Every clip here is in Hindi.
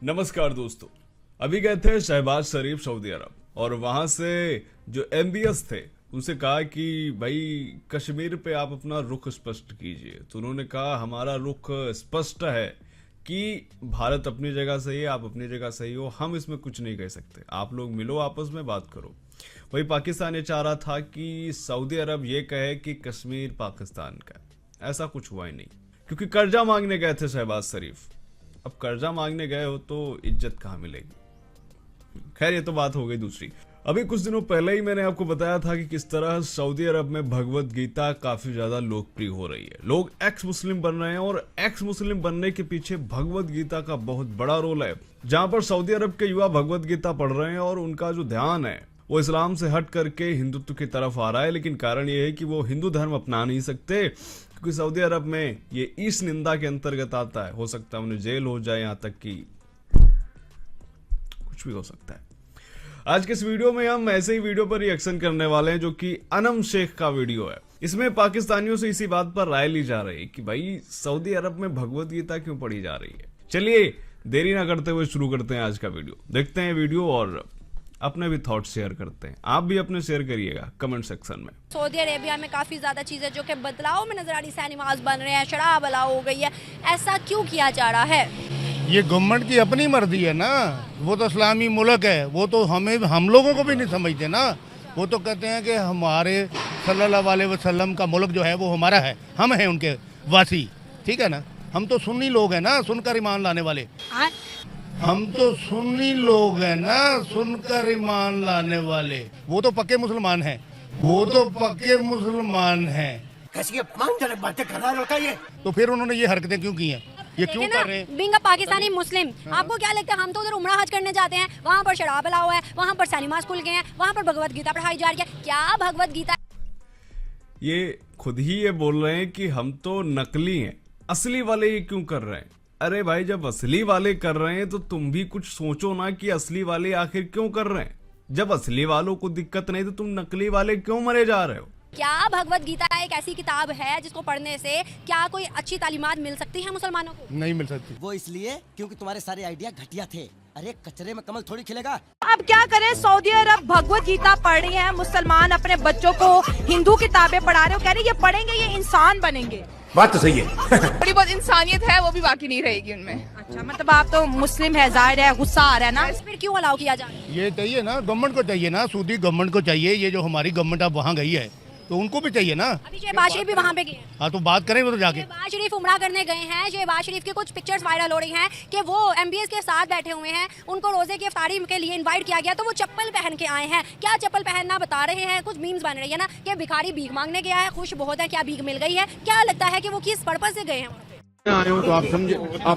नमस्कार दोस्तों। अभी गए थे शहबाज शरीफ सऊदी अरब और वहां से जो MBS थे उनसे कहा कि भाई कश्मीर पे आप अपना रुख स्पष्ट कीजिए। तो उन्होंने कहा हमारा रुख स्पष्ट है कि भारत अपनी जगह सही है, आप अपनी जगह सही हो, हम इसमें कुछ नहीं कह सकते, आप लोग मिलो आपस में बात करो। वही पाकिस्तान ये चाह रहा था कि सऊदी अरब ये कहे कि कश्मीर पाकिस्तान का है। ऐसा कुछ हुआ ही नहीं, क्योंकि कर्जा मांगने गए थे शहबाज शरीफ। अब कर्जा मांगने गए हो तो इज्जत कहाँ मिलेगी। खैर ये तो बात हो गई दूसरी। अभी कुछ दिनों पहले ही मैंने आपको बताया था कि किस तरह सऊदी अरब में भगवत गीता काफी ज्यादा लोकप्रिय हो रही है। लोग एक्स मुस्लिम बन रहे हैं और एक्स मुस्लिम बनने के पीछे भगवत गीता का बहुत बड़ा रोल है। जहां पर सऊदी अरब के युवा भगवत गीता पढ़ रहे हैं और उनका जो ध्यान है वो इस्लाम से हट करके हिंदुत्व की तरफ आ रहा है। लेकिन कारण ये है कि वो हिंदू धर्म अपना नहीं सकते, क्योंकि सऊदी अरब में ये इस निंदा के अंतर्गत आता है। हो सकता है उन्हें जेल हो जाए, यहां तक कि कुछ भी हो सकता है। आज के इस वीडियो में हम ऐसे ही वीडियो पर रिएक्शन करने वाले हैं जो कि अनम शेख का वीडियो है। इसमें पाकिस्तानियों से इसी बात पर राय ली जा रही है कि भाई सऊदी अरब में भगवत गीता क्यों पढ़ी जा रही है। चलिए देरी ना करते हुए शुरू करते हैं आज का वीडियो। देखते हैं वीडियो और अपने भी थॉट शेयर करते हैं। आप भी अपने शेयर करिएगा कमेंट सेक्शन में। सऊदी अरेबिया में काफी ज्यादा चीजें जो कि बदलाव में नजर आ रही है, नमाज बन रहे हैं, शराब अलाउ हो गई है, ऐसा क्यों किया जा रहा है? ये गवर्नमेंट की अपनी मर्जी है ना। वो तो इस्लामी मुल्क है, वो तो हम लोगों को भी नहीं समझते ना। वो तो कहते हैं कि हमारे सल्लल्लाहु अलैहि वसल्लम का मुल्क जो है वो हमारा है, हम हैं उनके वासी, ठीक है ना। हम तो सुन्नी लोग हैं ना, सुनकर ईमान लाने वाले। हम तो सुन्नी लोग हैं ना, सुनकर ईमान लाने वाले। वो तो पक्के मुसलमान हैं, वो तो पक्के मुसलमान हैं। कैसी अपमानजनक बातें कर रहा लड़का ये। तो फिर उन्होंने ये हरकतें क्यों की हैं, ये क्यों कर रहे हैं? बीइंग अ पाकिस्तानी मुस्लिम, आपको क्या लगता है? हम तो उधर उम्रा हज करने जाते हैं, वहाँ पर शराब अलाउ है, वहाँ पर सिनेमास खुल गए हैं, वहाँ पर भगवत गीता पढ़ाई जा रही है। क्या भगवत गीता? ये खुद ही ये बोल रहे हैं कि हम तो नकली हैं, असली वाले ये क्यों कर रहे हैं। अरे भाई जब असली वाले कर रहे हैं तो तुम भी कुछ सोचो ना कि असली वाले आखिर क्यों कर रहे हैं। जब असली वालों को दिक्कत नहीं तो तुम नकली वाले क्यों मरे जा रहे हो। क्या भगवत गीता एक ऐसी किताब है जिसको पढ़ने से क्या कोई अच्छी तालीमात मिल सकती है मुसलमानों को? नहीं मिल सकती। वो इसलिए क्योंकि तुम्हारे सारे आइडिया घटिया थे। अरे कचरे में कमल थोड़ी खिलेगा। अब क्या करें, सऊदी अरब भगवत गीता पढ़ रही है, मुसलमान अपने बच्चों को हिंदू किताबें पढ़ा रहे हो, कह रहे ये पढ़ेंगे ये इंसान बनेंगे। बात तो सही है। थोड़ी बहुत इंसानियत है वो भी बाकी नहीं रहेगी उनमें। अच्छा, मतलब आप तो मुस्लिम है, जाहिर है गुस्सा आ रहा है ना। फिर क्यों अलाउ किया जा रहा है? ये चाहिए ना, गवर्नमेंट को चाहिए ना, सऊदी गवर्नमेंट को चाहिए। ये जो हमारी गवर्नमेंट अब वहाँ गई है तो उनको भी चाहिए ना। अभी शहबाज शरीफ भी वहाँ पे गए। हाँ तो बात करें वो तो जाके। शहबाज शरीफ उम्रा करने गए हैं। शहबाज शरीफ की कुछ पिक्चर्स वायरल हो रही हैं कि वो MBS के साथ बैठे हुए हैं, उनको रोजे की इफ्तारी के लिए इनवाइट किया गया तो वो चप्पल पहन के आए हैं। क्या चप्पल पहनना बता रहे हैं? कुछ मीम्स बन रही है ना कि भिखारी भीख मांगने गया है, खुश बहुत है, क्या भीख मिल गई है। क्या लगता है कि वो किस पर्पज से गए हैं? आया हूँ तो आप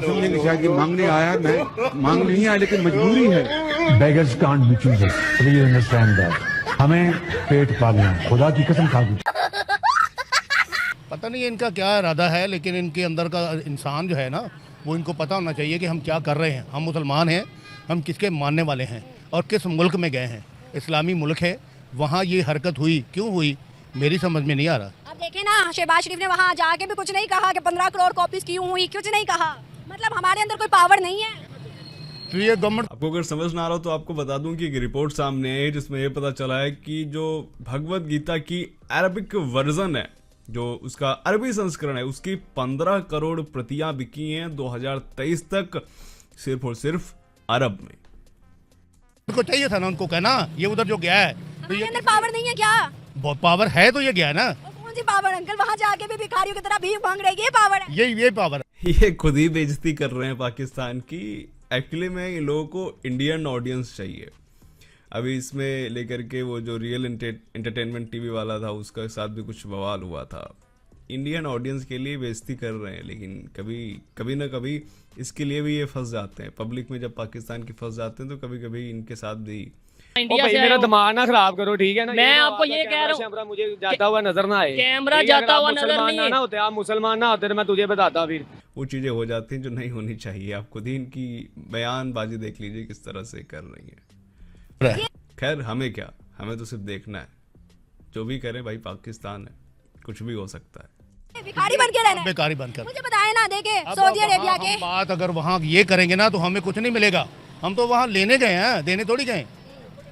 समझेंगे शायद कि मांगने आया, मैं मांग नहीं आया लेकिन मजबूरी है। Beggars can't be choosers, please understand that. हमें पेट पालना है, खुदा की कसम खा के। पता नहीं इनका क्या इरादा है, लेकिन इनके अंदर का इंसान जो है ना वो इनको पता होना चाहिए कि हम क्या कर रहे हैं। हम मुसलमान हैं, हम किसके मानने वाले हैं और किस मुल्क में गए हैं। इस्लामी मुल्क है, वहाँ ये हरकत हुई, क्यों हुई मेरी समझ में नहीं आ रहा। अब देखें ना, शहबाज शरीफ ने वहाँ जाके भी कुछ नहीं कहा कि 15 करोड़ कॉपीज क्यों हुई, कुछ नहीं कहा। मतलब हमारे अंदर कोई पावर नहीं है। तो ये गवर्नमेंट, आपको अगर समझ ना आ रहा हो तो आपको बता दूं कि एक रिपोर्ट सामने है जिसमें यह पता चला है कि जो भगवत गीता की अरबिक वर्जन है, जो उसका अरबी संस्करण है, उसकी 15 करोड़ प्रतियां बिकी हैं 2023 तक सिर्फ और सिर्फ अरब में। उनको चाहिए था ना, उनको कहना ये उधर जो गया है तो हमारे ये अंदर पावर नहीं है क्या? बहुत पावर है तो ये गया ना। वो कौन सी पावर अंकल? वहाँ जाके भी भिखारियों की तरह भीख मांग रही है, ये पावर है? ये पावर है। ये खुद ही बेइज्जती कर रहे हैं पाकिस्तान की। एक्चुअली में इन लोगों को इंडियन ऑडियंस चाहिए। अभी इसमें लेकर के वो जो रियल एंटरटेनमेंट टीवी वाला था उसका साथ भी कुछ बवाल हुआ था। इंडियन ऑडियंस के लिए बेइज्जती कर रहे हैं, लेकिन कभी ना कभी इसके लिए भी ये फंस जाते हैं। पब्लिक में जब पाकिस्तान की फंस जाते हैं तो कभी कभी इनके साथ भी। इंडिया से मेरा दिमाग ना खराब करो, ठीक है ना। मैं आपको ये कह रहा हूँ, मुझे जाता हुआ नजर ना आए। कैमरा जाता हुआ नजर नहीं है। ना होते आप मुसलमान ना होते तो मैं तुझे बताता। फिर वो चीजें हो जाती हैं जो नहीं होनी चाहिए। आप खुद ही इनकी बयानबाजी देख लीजिए किस तरह से कर रही है। खैर हमें क्या, हमें तो सिर्फ देखना है। जो भी करें भाई, पाकिस्तान है, कुछ भी हो सकता है। भिखारी बन के रहना है। बेकारी बनकर। मुझे बताए ना, देखे अब सऊदी वहाँ अरेबिया हम के बात अगर वहाँ ये करेंगे ना तो हमें कुछ नहीं मिलेगा। हम तो वहाँ लेने गए हैं, देने थोड़ी गए।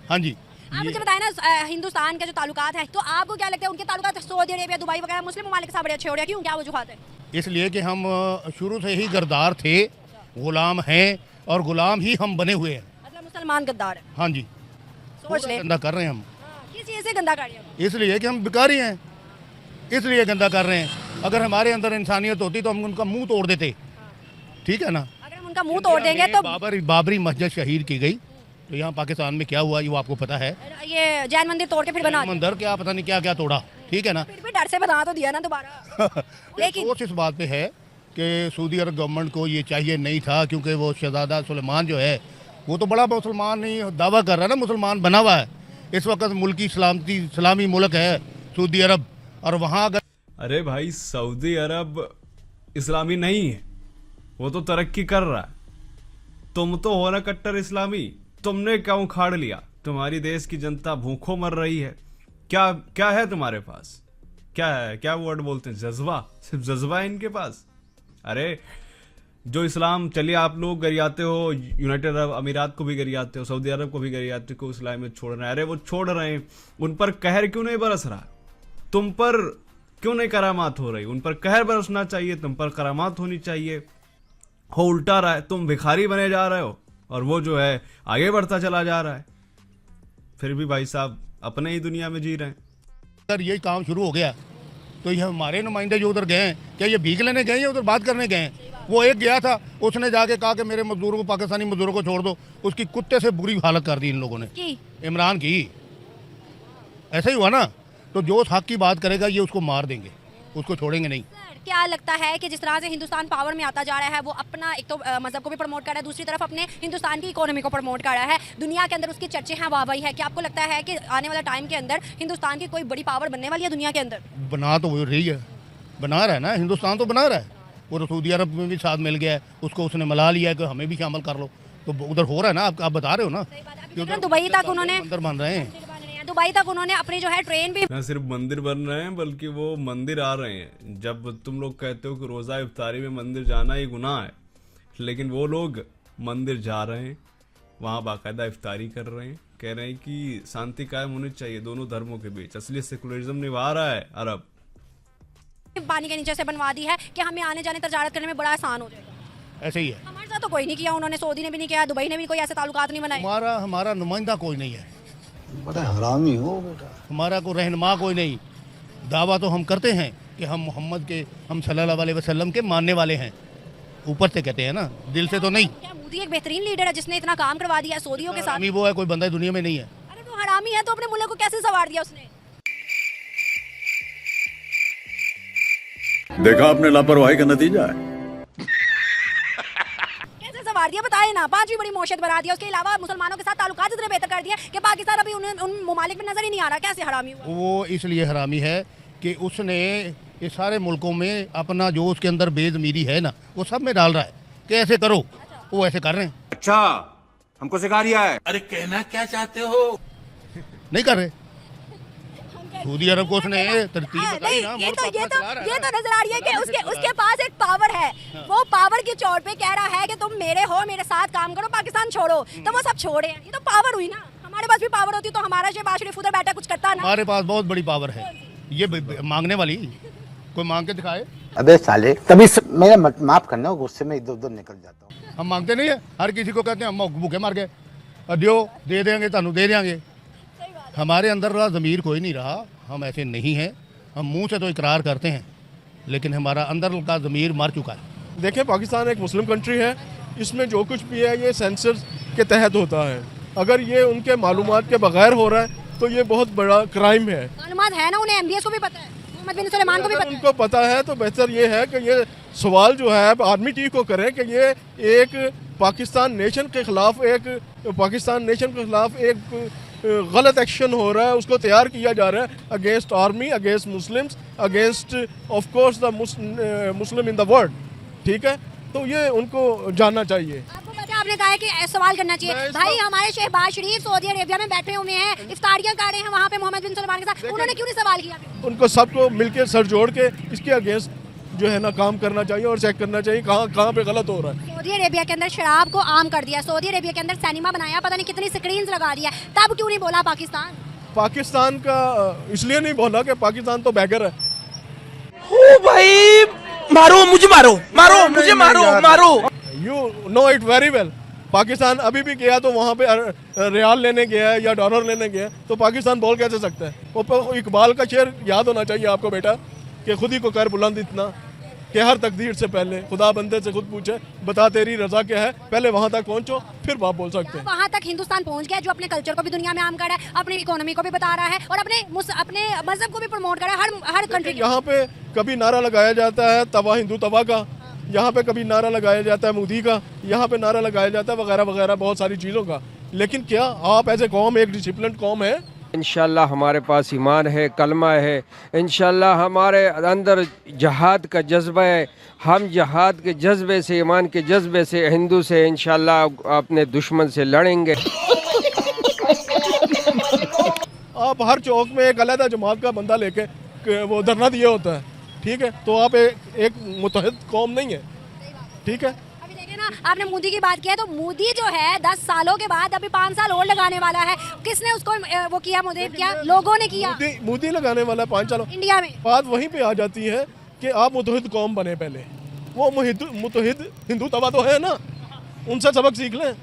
हाँ जी। आप मुझे बताए ना, हिंदुस्तान के जो ताल्लुकात है, तो आपको क्या लगता है उनके ताल्लुकात सऊदी अरेबिया, दुबई वगैरह मुस्लिम ममालिक के साथ बड़े अच्छे हो रहे हैं, क्यों, क्या वजूहत है? इसलिए कि हम शुरू से ही गद्दार थे, गुलाम हैं और गुलाम ही हम बने हुए हैं। मतलब मुसलमान गद्दार है। हाँ जी। सोच ले, गंदा कर रहे हैं हम, किस चीज़ से गंदा कर रहे हैं? इसलिए कि हम भिखारी हैं, इसलिए गंदा कर रहे हैं। अगर हमारे अंदर इंसानियत होती तो हम उनका मुंह तोड़ देते, ठीक है ना। अगर हम उनका मुंह तोड़ देंगे तो बाबरी मस्जिद शहीद की गई, तो यहाँ पाकिस्तान में क्या हुआ ये वो आपको पता है। ये जैन मंदिर तोड़ के फिर बना दिया। मंदिर क्या पता नहीं क्या क्या तोड़ा, ठीक है ना। फिर भी डर से बना तो दिया ना दोबारा। लेकिन सोच इस बात पे है कि सऊदी अरब गवर्नमेंट को ये चाहिए नहीं था, क्योंकि वो शहजादा सुलेमान जो है वो तो बड़ा मुसलमान नहीं दावा कर रहा है ना, मुसलमान बना हुआ है। इस वक्त मुल्की इस्लामी मुल्क है सऊदी अरब, और वहाँ अगर अरे भाई सऊदी अरब इस्लामी नहीं है, वो तो तरक्की कर रहा है। तुम तो हो ना कट्टर इस्लामी, तुमने क्या उखाड़ लिया? तुम्हारी देश की जनता भूखों मर रही है। क्या क्या है तुम्हारे पास? क्या है, क्या वर्ड बोलते हैं, जज्बा? सिर्फ जज्बा है इनके पास। अरे जो इस्लाम, चलिए आप लोग गरियाते हो, यूनाइटेड अरब अमीरात को भी गरियाते हो, सऊदी अरब को भी गरियाते हो, इस्लाम में छोड़ रहे हैं। अरे वो छोड़ रहे हैं, उन पर कहर क्यों नहीं बरस रहा? तुम पर क्यों नहीं करामात हो रही? उन पर कहर बरसना चाहिए, तुम पर करामात होनी चाहिए। हो उल्टा रहा है, तुम भिखारी बने जा रहे हो और वो जो है आगे बढ़ता चला जा रहा है। फिर भी भाई साहब अपने ही दुनिया में जी रहे हैं। अगर यही काम शुरू हो गया तो ये हमारे नुमाइंदे जो उधर गए हैं, क्या ये भीख लेने गए या उधर बात करने गए हैं? वो एक गया था, उसने जाके कहा कि मेरे मजदूरों को, पाकिस्तानी मजदूरों को छोड़ दो। उसकी कुत्ते से बुरी हालत कर दी इन लोगों ने, इमरान की। ऐसा ही हुआ ना। तो जो उस हक की बात करेगा ये उसको मार देंगे, उसको छोड़ेंगे नहीं। क्या लगता है कि जिस तरह से हिंदुस्तान पावर में आता जा रहा है, वो अपना एक तो मजहब को भी प्रमोट कर रहा है, दूसरी तरफ अपने हिंदुस्तान की इकोनॉमी को प्रमोट कर रहा है, दुनिया के अंदर उसकी चर्चे हैं, वाहवाही है। क्या आपको लगता है कि आने वाला टाइम के अंदर हिंदुस्तान की कोई बड़ी पावर बनने वाली है दुनिया के अंदर? बना तो वो रही है, बना रहा है ना, हिंदुस्तान तो बना रहा है। वो तो सऊदी अरब में भी साथ मिल गया है, उसको उसने मना लिया है कि हमें भी शामिल कर लो। तो उधर हो रहा है ना, आप बता रहे हो ना। दुबई तक उन्होंने मंदिर बन रहे हैं, दुबई तक उन्होंने अपनी जो है ट्रेन भी, ना सिर्फ मंदिर बन रहे हैं बल्कि वो मंदिर आ रहे हैं। जब तुम लोग कहते हो कि रोजा इफ्तारी में मंदिर जाना ही गुनाह है, लेकिन वो लोग मंदिर जा रहे हैं, वहाँ बाकायदा इफ्तारी कर रहे हैं, कह रहे हैं कि शांति कायम होनी चाहिए दोनों धर्मों के बीच। असली सेकुलरिज्म निभा रहा है अरब। पानी के नीचे से बनवा दी है कि हमें आने जाने तजारत करने में बड़ा आसान हो जाएगा। ऐसे ही है। हमारे साथ तो कोई नहीं किया उन्होंने, सऊदी ने भी नहीं किया, दुबई ने भी कोई ऐसे ताल्लुकात नहीं बनाए। हमारा नुमाइंदा कोई नहीं है, बड़ा हरामी हो बेटा। हमारा को रहनुमा कोई नहीं। दावा तो हम करते हैं कि हम मोहम्मद के, हम सल्लल्लाहु अलैहि वसल्लम के मानने वाले हैं, ऊपर से कहते हैं ना, दिल से तो नहीं। क्या मोदी एक बेहतरीन लीडर है जिसने इतना काम करवा दिया सऊदियों के साथ? वो है, कोई बंदा दुनिया में नहीं है। अरे तो हरामी है तो अपने मुल्क को कैसे सवार दिया उसने? देखा आपने लापरवाही का नतीजा है। कैसे सवार दिया बताए ना। पांचवी बड़ी मौशत बना दिया, उसके अलावा मुसलमानों के साथ ताल्लुकात इतने बेहतर कर दिए कि पाकिस्तान अभी उन ममालिक में नजर ही नहीं आ रहा। कैसे हरामी हुआ? वो इसलिए हरामी है कि उसने ये सारे मुल्कों में अपना जो उसके अंदर बेज़मीरी है ना, वो सब में डाल रहा है कि ऐसे करो। वो ऐसे कर रहे हैं। अच्छा हमको सिखा रिया है। अरे कहना क्या चाहते हो? नहीं कर रहे। सऊदी अरब को उसने तरतीब बताई ना। ये तो नजर आ रही है कि उसके पास एक पावर है। वो पावर की चोट पे कह रहा है कि तुम मेरे हो, मेरे साथ काम करो, पाकिस्तान छोड़ो। तो वो सब छोड़े हैं। ये तो पावर हुई ना। हमारे पास भी पावर होती तो हमारा शहबाज शरीफ उधर बैठा कुछ करता ना। हमारे पास बहुत बड़ी पावर है। ये मांगने वाली, कोई मांग के दिखाए। अबे साले, तभी मेरा माफ करना, गुस्से में इधर उधर निकल जाता हूँ। हम मांगते नहीं है, हर किसी को कहते हैं हम भूखे मर गए, दियो दे देंगे, तानू दे देंगे। हमारे अंदर ज़मीर कोई नहीं रहा। हम ऐसे नहीं हैं। हम मुंह से तो इकरार करते हैं, लेकिन हमारा अंदर का ज़मीर मर चुका है। देखिए, पाकिस्तान एक मुस्लिम कंट्री है, इसमें जो कुछ भी है ये सेंसर के तहत होता है। अगर ये उनके मालूमात के बगैर हो रहा है तो ये बहुत बड़ा क्राइम है। मालूमात है ना उन्हें, MBS को भी पता है, मोहम्मद बिन सुलेमान को भी पता है। उनको पता है तो बेहतर ये है कि ये सवाल जो है आर्मी चीफ को करें कि ये एक पाकिस्तान नेशन के खिलाफ एक गलत एक्शन हो रहा है, उसको तैयार किया जा रहा है against army, against Muslims, against of course the Muslim in the world. ठीक है, तो ये उनको जानना चाहिए। आपको पता है आपने कहा है कि सवाल करना चाहिए। भाई हमारे शहबाज शरीफ सऊदी अरेबिया में बैठे हुए हैं, इफ्तारियां कर रहे हैं वहाँ पे मोहम्मद बिन सलमान के साथ, उन्होंने क्यों नहीं सवाल किया? उनको सबको मिलके सर जोड़ के इसके अगेंस्ट जो है ना काम करना चाहिए और चेक करना चाहिए कहाँ पे गलत हो रहा है। सऊदी अरेबिया के अंदर शराब को आम कर दिया, सऊदी अरेबिया के अंदर सिनेमा बनाया, पता नहीं कितनी स्क्रीन्स लगा दिया, तब क्यों नहीं बोला पाकिस्तान? पाकिस्तान का इसलिए नहीं बोला कि पाकिस्तान तो बैगर है। ओ भाई मारो मुझे, मारो मारो मुझे, मारो मारो। You know it very well. Pakistan अभी भी गया तो वहाँ पे रियाल लेने गया है या डॉलर लेने गया है, तो पाकिस्तान बोल कैसे सकता है? वो इकबाल का शेर याद होना चाहिए आपको बेटा, कि खुद ही को कर बुलंद इतना कि हर तकदीर से पहले खुदा बंदे से खुद पूछे बता तेरी रजा क्या है, पहले वहाँ तक पहुँचो फिर बाप बोल सकते हैं। वहाँ तक हिंदुस्तान पहुँच गया जो अपने कल्चर को भी दुनिया में आम कर रहा है, अपनी इकोनॉमी को भी बता रहा है और अपने मजहब को भी प्रमोट कर रहा है हर कंट्री। यहाँ पे कभी नारा लगाया जाता है तवा हिंदू तवा का, यहाँ पे कभी नारा लगाया जाता है मोदी का, यहाँ पे नारा लगाया जाता है वगैरह वगैरह बहुत सारी चीज़ों का। लेकिन क्या आप एज ए कौम एक डिसिप्लिन कौम है? इंशाल्लाह हमारे पास ईमान है, कलमा है, इंशाल्लाह हमारे अंदर जहाद का जज्बा है। हम जहाद के जज्बे से, ईमान के जज्बे से हिंदू से इंशाल्लाह अपने दुश्मन से लड़ेंगे। आप हर चौक में एक अलग जमात का बंदा लेके वो धरना दिया होता है, ठीक है, तो आप एक मुतहद कौम नहीं है, ठीक है। आपने मोदी की बात की है, तो मोदी जो है 10 सालों के बाद अभी 5 साल और लगाने वाला है। किसने उसको वो किया? मोदी किया, लोगों ने किया। मोदी लगाने वाला 5 साल इंडिया में। बात वहीं पे आ जाती है कि आप मुतहिद कौम बने पहले। वो मुतहिद हिंदू तवा तो है ना, उनसे सबक सीख लें।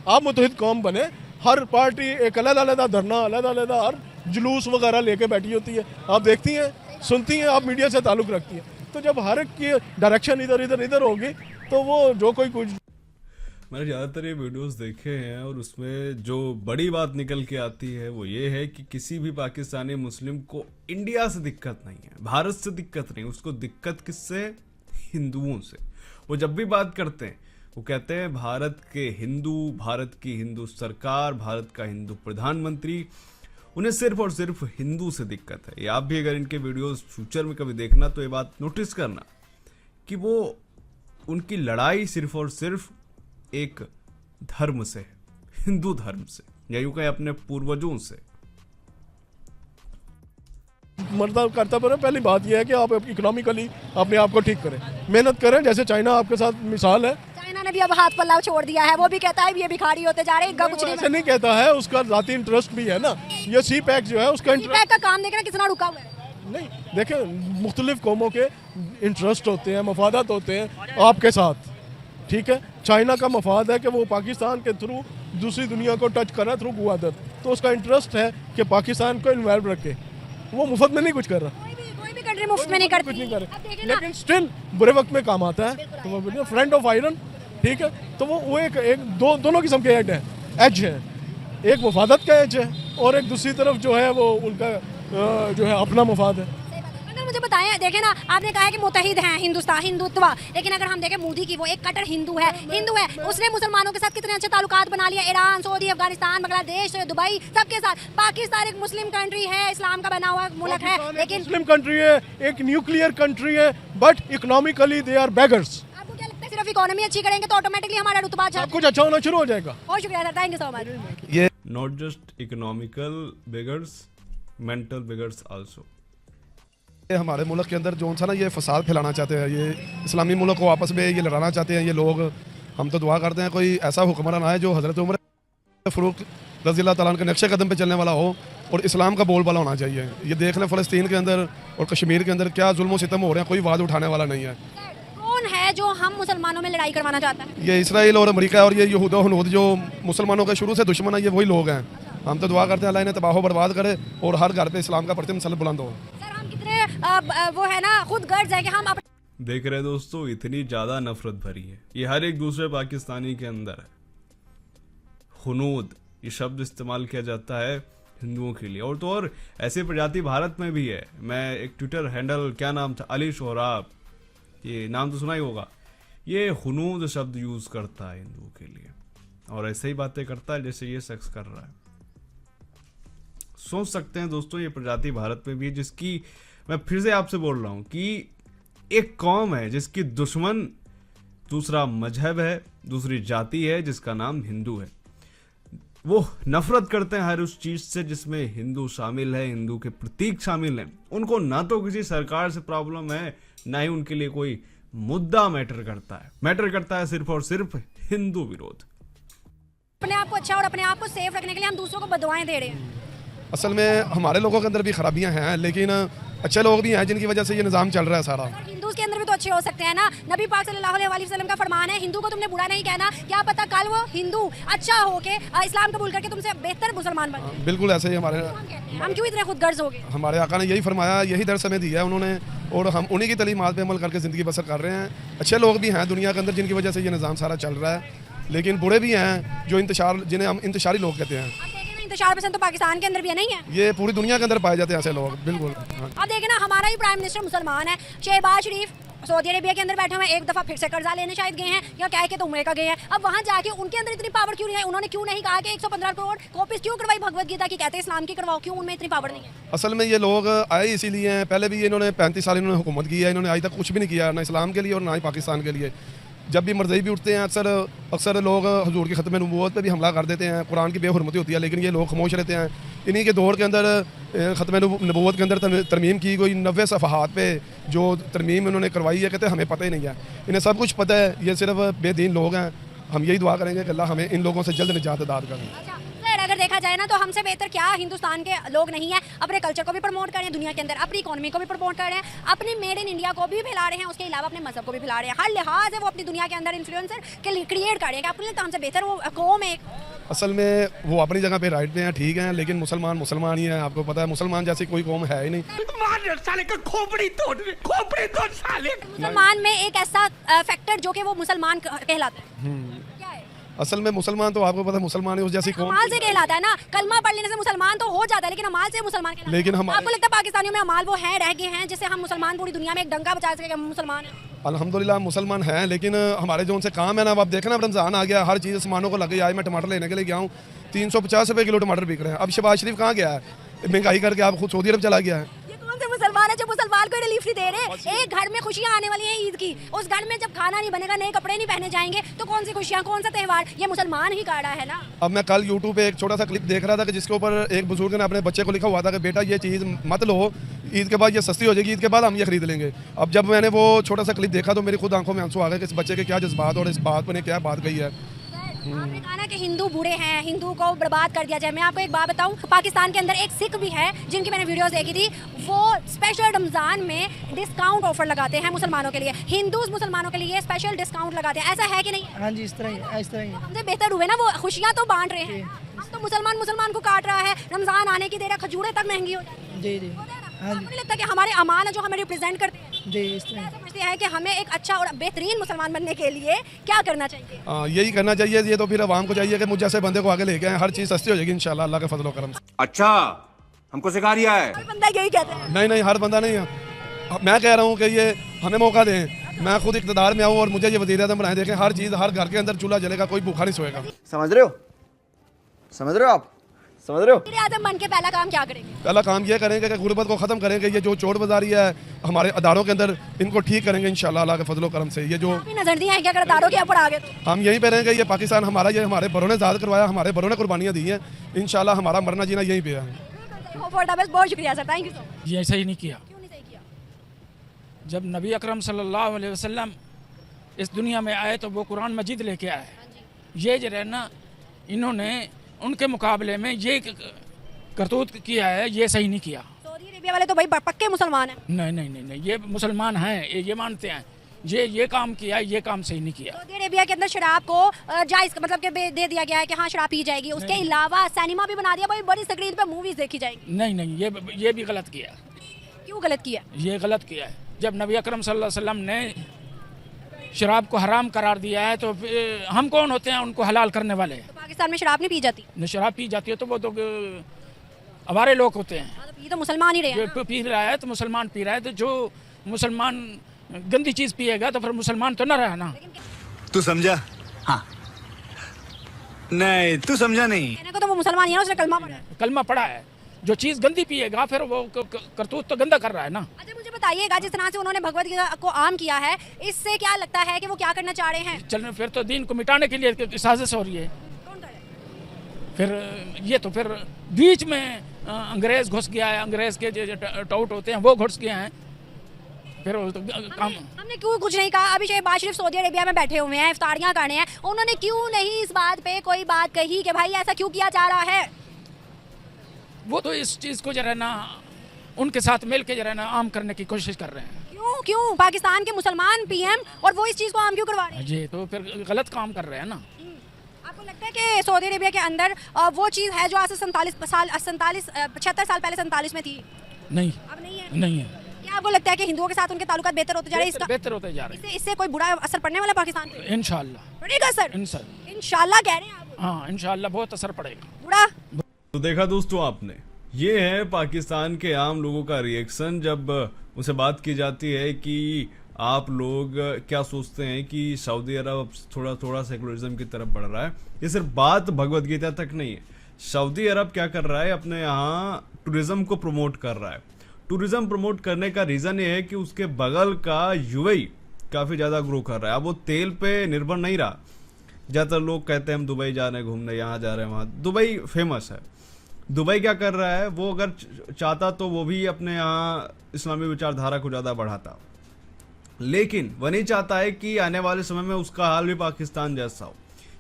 आप मुतहिद कौम बने, हर पार्टी एक अलग धरना, अलग हर जुलूस वगैरह लेके बैठी होती है, आप देखती हैं, सुनती हैं, आप मीडिया से ताल्लुक़ रखती हैं। तो जब हर एक की डायरेक्शन इधर होगी तो वो जो कोई कुछ। मैंने ज़्यादातर ये वीडियोस देखे हैं और उसमें जो बड़ी बात निकल के आती है वो ये है कि किसी भी पाकिस्तानी मुस्लिम को इंडिया से दिक्कत नहीं है, भारत से दिक्कत नहीं, उसको दिक्कत किससे? हिंदुओं से। वो जब भी बात करते हैं वो कहते हैं भारत के हिंदू, भारत की हिंदू सरकार, भारत का हिंदू प्रधानमंत्री, उन्हें सिर्फ और सिर्फ हिंदू से दिक्कत है। ये आप भी अगर इनके वीडियोस फ्यूचर में कभी देखना तो ये बात नोटिस करना कि वो उनकी लड़ाई सिर्फ और सिर्फ एक धर्म से है, हिंदू धर्म से, या यूं कहें अपने पूर्वजों से। मतलब करता पर पहली बात यह है कि आप इकोनॉमिकली अपने आप को ठीक करें, मेहनत करें। जैसे चाइना आपके साथ मिसाल है, चाइना ने भी अब हाथ पल्ला छोड़ दिया है, वो भी कहता है ये भिखारी होते जा रहे हैं, कुछ ऐसे नहीं कहता है, उसका जाती इंटरेस्ट भी है ना। ये सी पैक जो है उसका पैक का काम देखना कितना रुका हुआ है। नहीं देखें, मुख्तलिफ कौमों के इंटरेस्ट होते हैं, मफादात होते हैं आपके साथ, ठीक है। चाइना का मफाद है कि वो पाकिस्तान के थ्रू दूसरी दुनिया को टच करा थ्रू गुआदत, तो उसका इंटरेस्ट है कि पाकिस्तान को इन्वॉल्व रखे। वो मुफ्त में नहीं कुछ कर रहा, कोई भी कंट्री मुफ्त में नहीं करती, कुछ नहीं कर रहा, लेकिन स्टिल बुरे वक्त में काम आता है। तो वो फ्रेंड ऑफ आयरन, ठीक है। तो वो एक दोनों किस्म के एज है, एक मुफादत का एज है और एक दूसरी तरफ जो है वो उनका जो है अपना मुफाद है। अगर मुझे बताएं, देखें ना, आपने कहा है कि मुत्तहिद हैं हिंदुत्व, लेकिन अगर हम देखें मोदी की, वो एक कट्टर हिंदू है, उसने मुसलमानों के साथ कितने अच्छे ताल्लुकात बना लिया, Iran, Saudi, Afghanistan, Bangladesh, Dubai, सबके साथ। पाकिस्तान एक मुस्लिम कंट्री है, इस्लाम का बना हुआ मुल्क है, लेकिन मुस्लिम कंट्री है, एक न्यूक्लियर कंट्री है, but economically they are beggars. आपको क्या लगता है सिर्फ इकोनॉमी अच्छी करेंगे तो ऑटोमेटिकली हमारा रुतबा सब कुछ अच्छा होना शुरू हो जाएगा? बहुत शुक्रिया sir, thank you so much. ये not just economical beggars, mental beggars also. हमारे मुल्क के अंदर जो सा ना ये फसाद फैलाना चाहते हैं, ये इस्लामी मुल्क को आपस में ये लड़ाना चाहते हैं ये लोग। हम तो दुआ करते हैं कोई ऐसा हुक्मरान आए जो हज़रत उमर फ़ारूक रज़ी अल्लाह तआला के नक्शे कदम पे चलने वाला हो और इस्लाम का बोलबाला होना चाहिए। ये देख लें फ़लस्तीन के अंदर और कश्मीर के अंदर क्या जुल्म सितम हो रहे हैं, कोई आवाज़ उठाने वाला नहीं है। कौन है जो हम मुसलमानों में लड़ाई करवाना चाहता है? ये इसराइल और अमेरिका और ये यहूद हनूद जो मुसलमानों के शुरू से दुश्मन है, ये वही लोग हैं। हम तो दुआ करते हैं अल्लाह इन्हें तबाह बर्बाद करे और हर घर पे इस्लाम का परचम सल बुलंद हो। वो है ना, खुद गर्ज है कि हम देख रहे दोस्तों, इतनी ज्यादा नफरत भरी है ये हर एक दूसरे पाकिस्तानी के अंदर है। हुनूद ये शब्द इस्तेमाल किया जाता है हिंदुओं के लिए, और तो और ऐसे प्रजाति भारत में भी है। मैं एक ट्विटर हैंडल, क्या नाम था, अली सोहराब, ये नाम तो सुना ही होगा, ये हुनूद शब्द यूज करता है हिंदुओं के लिए और ऐसे ही बातें करता है जैसे ये शख्स कर रहा है। सोच सकते हैं दोस्तों, ये प्रजाति भारत में भी है, जिसकी मैं फिर से आपसे बोल रहा हूं कि एक कौम है जिसकी दूसरा मजहब है, दूसरी जाति है जिसका नाम हिंदू है। वो नफरत करते हैं हर उस चीज से जिसमें हिंदू शामिल है, हिंदू के प्रतीक शामिल हैं। उनको ना तो किसी सरकार से प्रॉब्लम है, ना ही उनके लिए कोई मुद्दा मैटर करता है। मैटर करता है सिर्फ और सिर्फ हिंदू विरोध। अपने आप को अच्छा और अपने आप को सेफ रखने के लिए हम दूसरों को बदुआएं दे रहे हैं। असल में हमारे लोगों के अंदर भी खराबियां हैं, लेकिन अच्छे लोग भी हैं जिनकी वजह से ये निज़ाम चल रहा है सारा। हिंदूज के अंदर भी तो अच्छे हो सकते हैं ना। नबी पाक सल्लल्लाहु अलैहि वसल्लम का फरमान है, हिंदू को तुमने बुरा नहीं कहना, क्या पता कल वो हिंदू अच्छा होके इस्लाम कबूल करके तुमसे बेहतर मुसलमान बन जाए। बिल्कुल ऐसे ही हमारे हम क्यों इतने खुदगर्ज हो गए? हमारे आका ने यही फरमाया, यही दर्स हमें दिया है उन्होंने, और हम उन्हीं की तलीमात पे अमल करके ज़िंदगी बसर कर रहे हैं। अच्छे लोग भी हैं दुनिया के अंदर जिनकी वजह से ये निज़ाम सारा चल रहा है, लेकिन बुरे भी हैं जो इंतशार, जिन्हें हम इंतशारी लोग कहते हैं। इंतशार पसंद तो पाकिस्तान के अंदर भी है, नहीं है? ये पूरी दुनिया के अंदर पाए जाते हैं ऐसे लोग, बिल्कुल। अब देखें ना, हमारा ही प्राइम मिनिस्टर मुसलमान है। शहबाज शरीफ सऊदी अरेबिया के अंदर बैठे हुए, एक दफ़ा फिर से कर्जा लेने शायद गए हैं, या क्या है कि तो उम्रे का गए हैं। अब वहाँ जाके उनके अंदर इतनी पावर क्यों नहीं है? उन्होंने क्यों नहीं कहा कि 115 करोड़ कॉपीज क्यों करवाई भगवत गीता की? कहते हैं इस्लाम की करवाओ, क्यों उनमें इतनी पावर नहीं है? असल में ये लोग आए इसीलिए हैं। पहले भी इन्होंने 35 साल इन्होंने हुकूमत की है, इन्होंने आज तक कुछ भी नहीं किया, ना इस्लाम के लिए और ना ही पाकिस्तान के लिए। जब भी मरज़ई भी उठते हैं अक्सर लोग हुजूर की ख़त्म नबूवत पे भी हमला कर देते हैं, कुरान की बेहुरमती होती है, लेकिन ये लोग खामोश रहते हैं। इन्हीं के दौर के अंदर ख़त्म नबूवत के अंदर तरमीम की गई 90 सफ़हात पे जो तरमीम इन्होंने करवाई है, कहते हैं हमें पता ही नहीं है। इन्हें सब कुछ पता है, ये सिर्फ बेदीन लोग हैं। हम यही दुआ करेंगे कि अल्लाह हमें इन लोगों से जल्द निजात अता करें। अगर देखा जाए ना तो हमसे बेहतर क्या हिंदुस्तान के लोग नहीं है। अपने कल्चर को भी प्रमोट कर रहे हैं दुनिया के अंदर, अपनी इकोनॉमी को भी प्रमोट कर रहे हैं, अपनी मेड इन इंडिया को भी फैला रहे हैं, उसके अलावा अपने मजहब को भी फैला रहे हैं। हर लिहाज है वो अपनी दुनिया के अंदर इन्फ्लुएंसर क्रिएट कर रहे हैं। अपने लिए तो हमसे बेहतर वो कौम है। असल में वो अपनी जगह पे राइट पे हैं, ठीक हैं, लेकिन मुसलमान ही है। आपको पता है मुसलमान जैसी कोई कौम है ही नहीं। मुसलमान में एक ऐसा फैक्टर जो कि वो मुसलमान कहलाता है। असल में मुसलमान तो आपको पता है मुसलमान है उस जैसी कौम अमाल से कहलाता है ना। कलमा पढ़ लेने से मुसलमान तो हो जाता है, लेकिन अमाल से मुसलमान कहलाता है। लेकिन हम आपको लगता है पाकिस्तानियों में अमाल वो हैं, रह गए हैं, जिससे हम मुसलमान पूरी दुनिया में एक डंका बचा सके कि हम मुसलमान हैं? अल्हम्दुलिल्लाह मुसलमान हैं, लेकिन हमारे जो उनसे काम है ना, अब देखें ना, रमज़ान आ गया, हर चीज़ सामानों को लग गई। आज मैं टमाटर लेने के लिए गया हूँ, 350 रुपये किलो टमाटर बिक रहे हैं। अब शहबाज शरीफ कहाँ गया है? महंगाई करके आप खुद सऊदी अरब चला गया है। मुसलमान है जो मुसलमान को रिलीफ नहीं दे रहे। एक घर में खुशियां आने वाली हैं ईद की, उस घर में जब खाना नहीं बनेगा, नए कपड़े नहीं पहने जाएंगे, तो कौन सी खुशियां, कौन सा त्योहार? ये मुसलमान ही काढ़ा है ना। अब मैं कल यूट्यूब पे एक छोटा सा क्लिप देख रहा था कि जिसके ऊपर एक बुजुर्ग ने अपने बच्चे को लिखा हुआ था कि बेटा ये चीज़ मत लो, ईद के बाद ये सस्ती हो जाएगी, ईद के बाद हम ये खरीद लेंगे। अब जब मैंने वो छोटा सा क्लिप देखा तो मेरी खुद आंखों में आंसू आ गए कि इस बच्चे के क्या जज्बात और इस बात पर क्या बात कही है। आपने कहा ना कि हिंदू बूढ़े हैं, हिंदू को बर्बाद कर दिया जाए। मैं आपको एक बात बताऊं, पाकिस्तान के अंदर एक सिख भी है जिनकी मैंने वीडियोस देखी थी, वो स्पेशल रमजान में डिस्काउंट ऑफर लगाते हैं मुसलमानों के लिए। हिंदूज मुसलमानों के लिए स्पेशल डिस्काउंट लगाते हैं, ऐसा है कि नहीं? हाँ जी, इस तरह ही हमसे बेहतर हुए ना, वो खुशियाँ तो बांट रहे हैं। तो मुसलमान को काट रहा है, रमजान आने की देर है, खजूरें तक महंगी हो जाएगी। जी जी, मुझे लगता है कि हमारे अमान जो हमें रिप्रेजेंट करते हैं जी, इस तरह समझते हैं कि हमें एक अच्छा और बेहतरीन मुसलमान बनने के लिए क्या करना चाहिए? यही करना चाहिए। ये तो फिर आवाम को चाहिए कि मुझ जैसे बंदे को आगे लेके आए, हर चीज़ सस्ती हो जाएगी इंशाल्लाह अल्लाह के फजल व करम से। अच्छा, हमको सिखा रिया है? हर बंदा यही कहता है। नहीं, हर बंदा नहीं है। मैं कह रहा हूँ कि ये हमें मौका दें। मैं खुद इक़्तिदार में आऊँ और मुझे ये वज़ीर-ए-आज़म बनाए, देखें हर चीज़, हर घर के अंदर चूल्हा जलेगा, कोई भूखा नहीं सोएगा। समझ रहे हो आप? समझ रहे हो? वज़ीर-ए-आज़म बन के पहला काम क्या करेंगे? पहला काम ये करेंगे कि गुर्बत को ख़त्म करेंगे। ये जो चोर बाजारी है हमारे अदारों के अंदर, इनको ठीक करेंगे इंशाल्लाह अल्लाह के फजल व करम से। ये जो नजर दिया है कि अगर अदारों के ऊपर आ गए तो हम यही पे रहेंगे। ये पाकिस्तान हमारा, ये हमारे बड़ों ने आज़ाद करवाया, हमारे बड़ों ने कुर्बानियाँ दी हैं। इंशाल्लाह हमारा मरना जीना यहीं पे है। बहुत शुक्रिया सर, थैंक यू सर। ये ऐसा ही नहीं किया। जब नबी अकरम सल्लल्लाहु अलैहि वसल्लम इस दुनिया में आए तो वो कुरान मजीद लेके आए। ये जो है ना, इन्होंने उनके मुकाबले में ये करतूत किया है, ये सही नहीं किया। सऊदी अरेबिया वाले तो भाई पक्के मुसलमान हैं। नहीं, ये मुसलमान हैं, ये मानते हैं। ये काम किया, ये काम सही नहीं किया। सऊदी अरेबिया के अंदर शराब को जायज़ मतलब के दे दिया गया है कि हाँ शराब पी जाएगी। उसके अलावा सिनेमा भी बना दिया, भाई बड़ी स्क्रीन पे मूवीज देखी जाएंगी। नहीं, ये भी गलत किया। क्यों गलत किया? ये गलत किया है। जब नबी अकरम सल्लल्लाहु अलैहि वसल्लम ने शराब को हराम करार दिया है तो हम कौन होते हैं उनको हलाल करने वाले? तो पाकिस्तान में शराब नहीं पी जाती? न शराब पी जाती है तो वो तो हमारे लोग होते हैं। पी तो मुसलमान ही रहे हैं। पी रहा है तो मुसलमान पी रहा है, तो जो मुसलमान गंदी चीज़ पिएगा तो फिर मुसलमान तो न रहा ना। तू समझा? हाँ। नहीं, तू समझा नहीं। कहने को तो वो मुसलमान ही है, उसने कलमा पढ़ा है। जो चीज़ गंदी पिएगा फिर वो करतूत तो गंदा कर रहा है ना। अच्छा मुझे बताइएगा, जिस तरह से उन्होंने भगवत गीता को आम किया है, इससे क्या लगता है कि वो क्या करना चाह रहे हैं? चल फिर तो दीन को मिटाने के लिए साजिश हो रही है। फिर ये तो फिर बीच में अंग्रेज घुस गया है, अंग्रेज के जो टाउट होते हैं वो घुस गए हैं। फिर तो हमने क्यों कुछ नहीं कहा? अभी शहबाज शरीफ सऊदी अरेबिया में बैठे हुए हैं, इफ्तारियां करने हैं, उन्होंने क्यों नहीं इस बात पे कोई बात कही कि भाई ऐसा क्यों किया जा रहा है? वो तो इस चीज को जरा ना उनके साथ मिल के जरा ना आम करने की कोशिश कर रहे हैं। क्यों पाकिस्तान के मुसलमान पीएम और वो इस चीज को आम क्यों करवा रहे हैं? जी, तो फिर गलत काम कर रहे हैं ना। आपको लगता है कि सऊदी अरेबिया के अंदर वो चीज है जो आज से 75 साल पहले 47 में थी? नहीं, अब नहीं है। नहीं है। क्या आपको लगता है कि हिंदुओं के साथ उनके ताल्लुकात बेहतर होते जा रहे हैं? बेहतर होते जा रहे हैं। इससे कोई बुरा असर पड़ने वाला पाकिस्तान पे? इंशाल्लाह पड़ेगा सर। इंशाल्लाह कह रहे हैं आप? हाँ, इंशाल्लाह बहुत असर पड़ेगा। बुरा तो देखा दोस्तों आपने, ये है पाकिस्तान के आम लोगों का रिएक्शन जब उनसे बात की जाती है कि आप लोग क्या सोचते हैं कि सऊदी अरब थोड़ा थोड़ा सेकुलरिज्म की तरफ बढ़ रहा है। ये सिर्फ बात भगवत गीता तक नहीं है, सऊदी अरब क्या कर रहा है, अपने यहाँ टूरिज्म को प्रमोट कर रहा है। टूरिज्म प्रमोट करने का रीज़न ये है कि उसके बगल का यूएई काफ़ी ज़्यादा ग्रो कर रहा है। अब वो तेल पे निर्भर नहीं रहा। ज़्यादातर लोग कहते हैं हम दुबई जा रहे हैं घूमने, यहाँ जा रहे हैं वहाँ। दुबई फेमस है। दुबई क्या कर रहा है, वो अगर चाहता तो वो भी अपने यहाँ इस्लामी विचारधारा को ज़्यादा बढ़ाता, लेकिन वह नहीं चाहता है कि आने वाले समय में उसका हाल भी पाकिस्तान जैसा हो।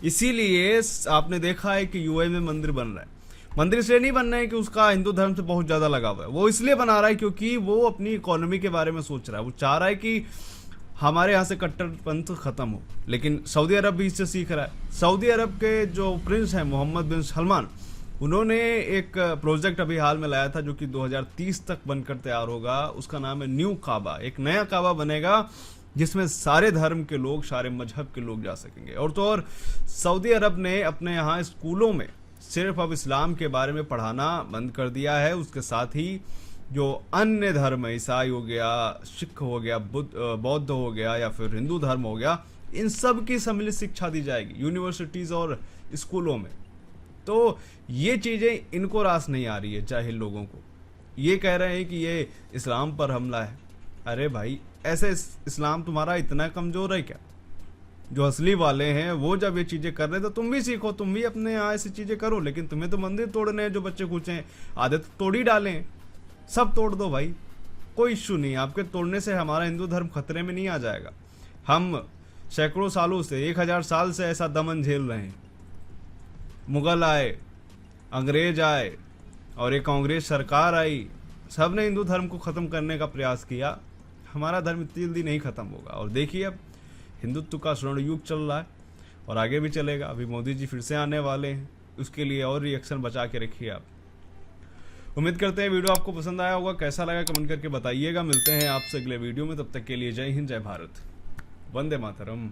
इसीलिए आपने देखा है कि यूएई में मंदिर बन रहा है। मंदिर इसलिए नहीं बन रहे हैं कि उसका हिंदू धर्म से बहुत ज़्यादा लगाव है, वो इसलिए बना रहा है क्योंकि वो अपनी इकोनॉमी के बारे में सोच रहा है। वो चाह रहा है कि हमारे यहाँ से कट्टरपंथ खत्म हो, लेकिन सऊदी अरब भी इससे सीख रहा है। सऊदी अरब के जो प्रिंस हैं मोहम्मद बिन सलमान, उन्होंने एक प्रोजेक्ट अभी हाल में लाया था जो कि 2030 तक बनकर तैयार होगा। उसका नाम है न्यू काबा। एक नया काबा बनेगा जिसमें सारे धर्म के लोग, सारे मजहब के लोग जा सकेंगे। और तो और सऊदी अरब ने अपने यहाँ स्कूलों में सिर्फ अब इस्लाम के बारे में पढ़ाना बंद कर दिया है। उसके साथ ही जो अन्य धर्म है, ईसाई हो गया, सिख हो गया, बौद्ध हो गया या फिर हिंदू धर्म हो गया, इन सब की सम्मिलित शिक्षा दी जाएगी यूनिवर्सिटीज़ और स्कूलों में। तो ये चीज़ें इनको रास नहीं आ रही है जाहिल लोगों को। ये कह रहे हैं कि ये इस्लाम पर हमला है। अरे भाई, ऐसे इस्लाम तुम्हारा इतना कमज़ोर है क्या? जो असली वाले हैं वो जब ये चीज़ें कर रहे हैं तो तुम भी सीखो, तुम भी अपने यहाँ ऐसी चीज़ें करो। लेकिन तुम्हें तो मंदिर तोड़ने हैं, जो बच्चे कूचे हैं आदत तोड़ ही डालें, सब तोड़ दो भाई, कोई इश्यू नहीं। आपके तोड़ने से हमारा हिंदू धर्म खतरे में नहीं आ जाएगा। हम सैकड़ों सालों से, 1000 साल से ऐसा दमन झेल रहे हैं। मुगल आए, अंग्रेज आए और एक कांग्रेस सरकार आई, सब ने हिंदू धर्म को ख़त्म करने का प्रयास किया। हमारा धर्म इतनी जल्दी नहीं ख़त्म होगा। और देखिए अब हिंदुत्व का स्वर्ण युग चल रहा है और आगे भी चलेगा। अभी मोदी जी फिर से आने वाले हैं, उसके लिए और रिएक्शन बचा के रखिए आप। उम्मीद करते हैं वीडियो आपको पसंद आया होगा। कैसा लगा कमेंट करके बताइएगा। मिलते हैं आपसे अगले वीडियो में, तब तक के लिए जय हिंद, जय भारत, वंदे मातरम।